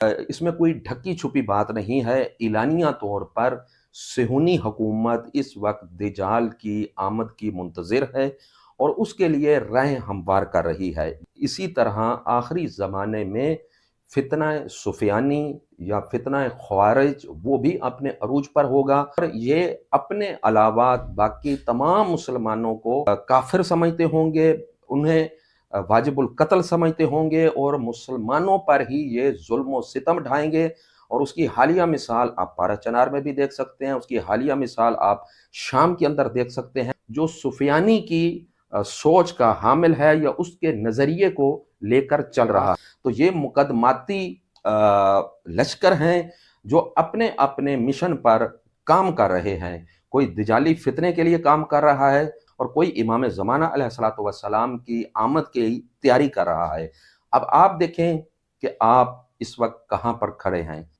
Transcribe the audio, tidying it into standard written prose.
इसमें कोई ढकी छुपी बात नहीं है। एलानिया तौर पर सेहूनी हुकूमत इस वक्त दज्जाल की आमद की मुंतज़िर है और उसके लिए राह हमवार कर रही है। इसी तरह आखिरी ज़माने में फितना सुफियानी या फितना ख्वारिज वो भी अपने अरूज पर होगा और ये अपने अलावा बाकी तमाम मुसलमानों को काफिर समझते होंगे, उन्हें वाजिबुल कत्ल समझते होंगे और मुसलमानों पर ही ये जुल्म और सितम ढाएंगे। और उसकी हालिया मिसाल आप पारा चनार में भी देख सकते हैं, उसकी हालिया मिसाल आप शाम के अंदर देख सकते हैं। जो सुफियानी की सोच का हामिल है या उसके नज़रिए को लेकर चल रहा है, तो ये मुकदमाती लश्कर हैं जो अपने अपने मिशन पर काम कर रहे हैं। कोई दजाली फितने के लिए काम कर रहा है और कोई इमाम ज़माना अलैहिस्सलातु वस्सलाम की आमद की तैयारी कर रहा है। अब आप देखें कि आप इस वक्त कहाँ पर खड़े हैं।